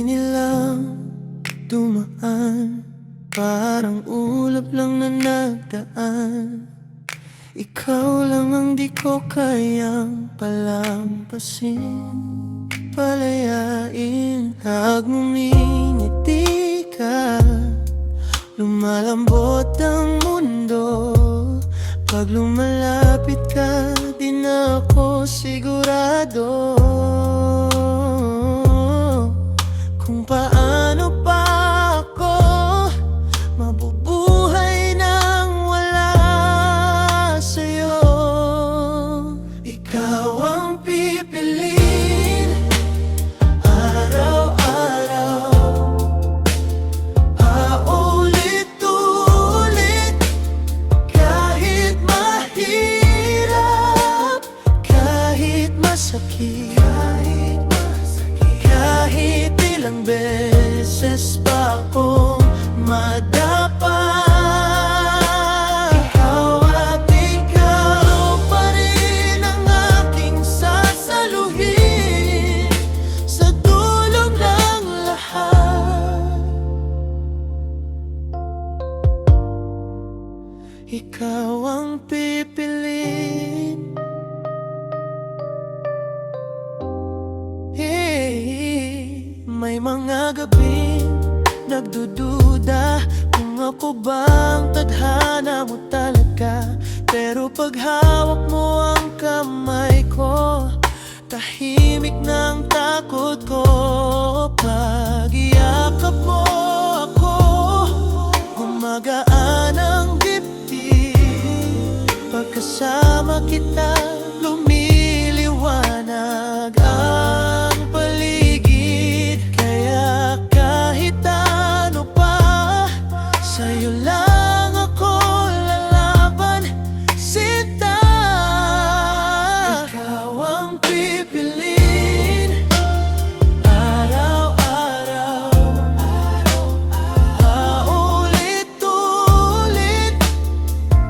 nilang dumaan, parang ulap lang na nagdaan. Ikaw lang ang di ko kayang palampasin, palayain. Pag ngumingiti ka, lumalambot ang mundo. Pag lumalapit ka, di na ako sigurado kung paano pa ako mabubuhay nang wala sa'yo. Ikaw ang pipiliin araw-araw, paulit-ulit, kahit mahirap, kahit masakit, kahit ilang beses pa akong madapa. Ikaw at ikaw pa rin ang aking sasaluhin sa dulo ng lahat. Ikaw ang pipiliin. May mga gabing nagdududa kung ako bang tadhana mo talaga. Pero pag hawak mo ang kamay ko, tahimik ng takot ko. Pag iyakap mo ako, gumagaan ang dibdib. Pagkasama kita, lumiliwanag ang paligid. Kaya kahit ano pa, sa'yo lang ako lalaban, sinta. Ikaw ang pipiliin araw-araw, paulit-ulit,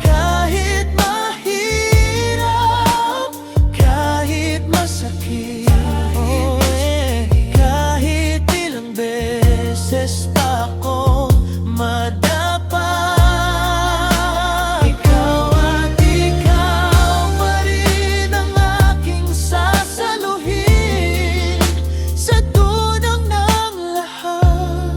kahit mahirap, kahit masakit, kahit ilang beses pa akong madapa. Ikaw at ikaw pa rin ang aking sasaluhin sa tunang ng lahat.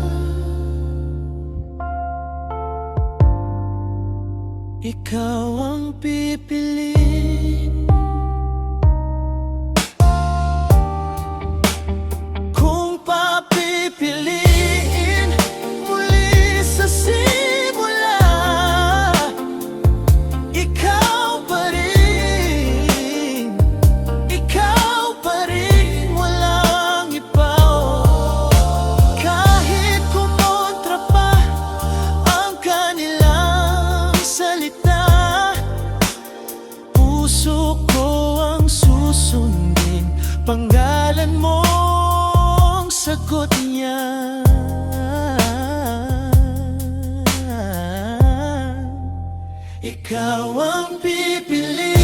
Ikaw ang pipiliin. Kung papipiliin muli sa simula, ikaw pa rin, walang iba. Kahit kumontra pa ang kanilang salita, puso ko ang susundin, panggalan mong sagot niya. Ikaw ang pipili.